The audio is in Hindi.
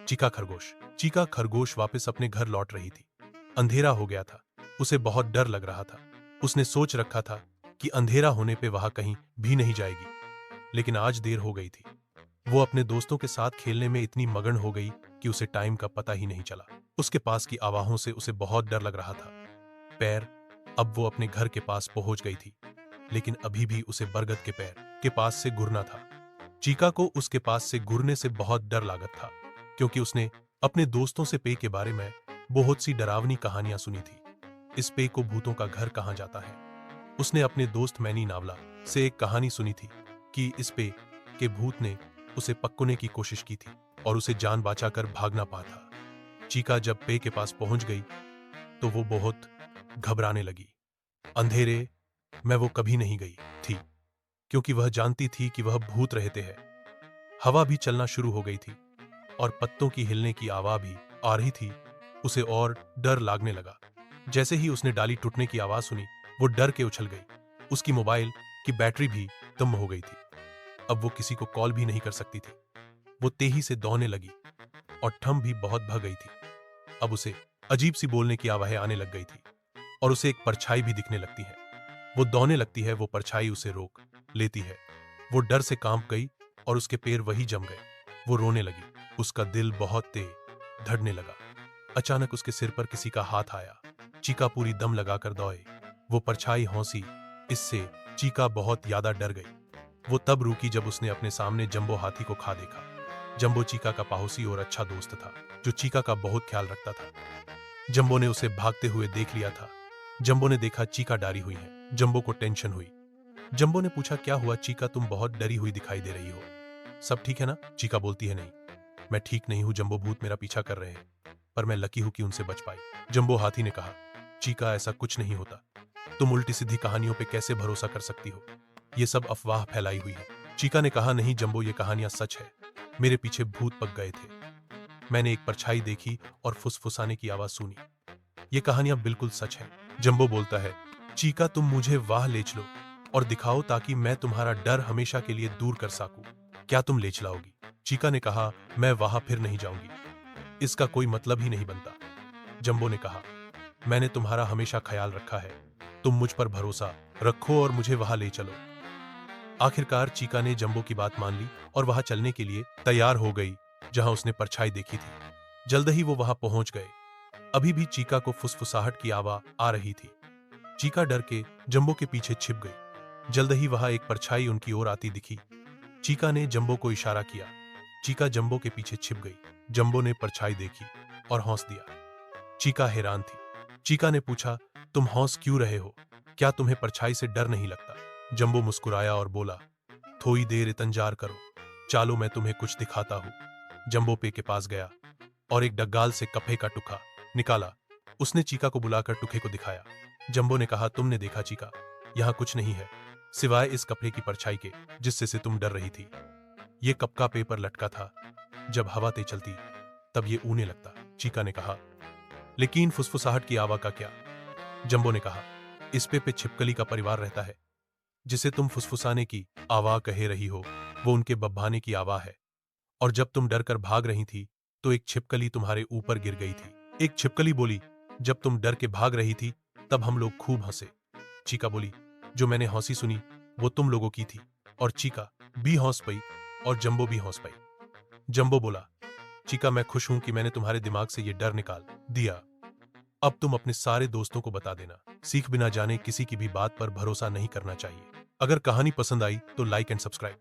चीका खरगोश। चीका खरगोश वापस अपने घर लौट रही थी। अंधेरा हो गया था। उसे बहुत डर लग रहा था। उसने सोच रखा था कि अंधेरा होने पे वहां कहीं भी नहीं जाएगी, लेकिन आज देर हो गई थी। वो अपने दोस्तों के साथ खेलने में इतनी मगन हो गई कि उसे टाइम का पता ही नहीं चला। उसके पास की आवाज़ों से उसे बहुत डर लग रहा था। पैर। अब वो अपने घर के पास पहुंच गई थी, लेकिन अभी भी उसे बरगद के पेड़ के पास से गुरना था। चीका को उसके पास से गुरने से बहुत डर लागत था, क्योंकि उसने अपने दोस्तों से पे के बारे में बहुत सी डरावनी कहानियां सुनी थी। इस पे को भूतों का घर कहा जाता है। उसने अपने दोस्त मैनी नावला से एक कहानी सुनी थी कि इस पे के भूत ने उसे पकड़ने की कोशिश की थी और उसे जान बचाकर भागना पा था। चीका जब पे के पास पहुंच गई तो वो बहुत घबराने लगी। अंधेरे में वो कभी नहीं गई थी, क्योंकि वह जानती थी कि वह भूत रहते हैं। हवा भी चलना शुरू हो गई थी और पत्तों की हिलने की आवाज भी आ रही थी। उसे और डर लगने लगा। जैसे ही उसने डाली टूटने की आवाज सुनी, वो डर के उछल गई। उसकी मोबाइल की बैटरी भी कम हो गई थी। अब वो किसी को कॉल भी नहीं कर सकती थी। वो तेजी से दौड़ने लगी और ठम भी बहुत भग गई थी। अब उसे अजीब सी बोलने की आवाज़ें आने लग गई थी और उसे एक परछाई भी दिखने लगती है। वो दौड़ने लगती है, वो परछाई उसे रोक लेती है। वो डर से कांप गई और उसके पैर वही जम गए। वो रोने लगी। उसका दिल बहुत तेज धड़कने लगा। अचानक उसके सिर पर किसी का हाथ आया। चीका पूरी दम लगाकर दौड़े। वो परछाई हौसी। इससे चीका बहुत ज्यादा डर गई। वो तब रुकी जब उसने अपने सामने जंबो हाथी को खा देखा। जंबो चीका का पड़ोसी और अच्छा दोस्त था, जो चीका का बहुत ख्याल रखता था। जंबो ने उसे भागते हुए देख लिया था। जंबो ने देखा चीका डरी हुई है। जंबो को टेंशन हुई। जंबो ने पूछा, क्या हुआ चीका, तुम बहुत डरी हुई दिखाई दे रही हो। सब ठीक है ना? चीका बोलती है, नहीं, मैं ठीक नहीं हूं जंबो, भूत मेरा पीछा कर रहे हैं, पर मैं लकी हूं कि उनसे बच पाई। जंबो हाथी ने कहा, चीका ऐसा कुछ नहीं होता। तुम उल्टी सीधी कहानियों पे कैसे भरोसा कर सकती हो? ये सब अफवाह फैलाई हुई है। चीका ने कहा, नहीं जंबो, ये कहानियां सच है। मेरे पीछे भूत पक गए थे। मैंने एक परछाई देखी और फुसफुसाने की आवाज सुनी। ये कहानियां बिल्कुल सच है। जंबो बोलता है, चीका तुम मुझे वहां ले चलो और दिखाओ ताकि मैं तुम्हारा डर हमेशा के लिए दूर कर सकूं। क्या तुम ले चलाओगी? चीका ने कहा, मैं वहां फिर नहीं जाऊंगी। इसका कोई मतलब ही नहीं बनता। जंबो ने कहा, मैंने तुम्हारा हमेशा ख्याल रखा है। तुम मुझ पर भरोसा रखो और मुझे वहां ले चलो। आखिरकार चीका ने जंबो की बात मान ली और वहां चलने के लिए तैयार हो गई जहां उसने परछाई देखी थी। जल्द ही वो वहां पहुंच गए। अभी भी चीका को फुसफुसाहट की आवाज आ रही थी। चीका डर के जंबो के पीछे छिप गई। जल्द ही वहां एक परछाई उनकी ओर आती दिखी। चीका ने जंबो को इशारा किया। चीका जंबो के पीछे छिप गई। जंबो ने परछाई देखी और हौंस दिया। चीका हैरान थी। चीका ने पूछा, तुम हौंस क्यों रहे हो? क्या तुम्हें परछाई से डर नहीं लगता? जंबो मुस्कुराया और बोला, थोड़ी देर इंतजार करो, चालो मैं तुम्हें कुछ दिखाता हूं। जंबो पे के पास गया और एक डग्गाल से कपड़े का टुकड़ा निकाला। उसने चीका को बुलाकर टुकड़े को दिखाया। जंबो ने कहा, तुमने देखा चीका, यहां कुछ नहीं है सिवाय इस कपड़े की परछाई के जिससे से तुम डर रही थी। ये कपका पेपर लटका था। जब हवा तेज चलती तब ये ऊने लगता। चीका ने कहा, लेकिन फुसफुसाहट की आवाज का क्या? जंबो ने कहा, इस पे छिपकली का परिवार रहता है। जिसे तुम फुसफुसाने की आवाज कह रही हो, वो उनके बब्बाने की आवाज है। और जब तुम डर कर भाग रही थी तो एक छिपकली तुम्हारे ऊपर गिर गई थी। एक छिपकली बोली, जब तुम डर के भाग रही थी तब हम लोग खूब हंसे। चीका बोली, जो मैंने हौसी सुनी वो तुम लोगों की थी। और चीका भी हौस पाई और जंबो भी हौस पाई। जंबो बोला, चीका मैं खुश हूं कि मैंने तुम्हारे दिमाग से ये डर निकाल दिया। अब तुम अपने सारे दोस्तों को बता देना, सीख बिना जाने किसी की भी बात पर भरोसा नहीं करना चाहिए। अगर कहानी पसंद आई तो लाइक एंड सब्सक्राइब।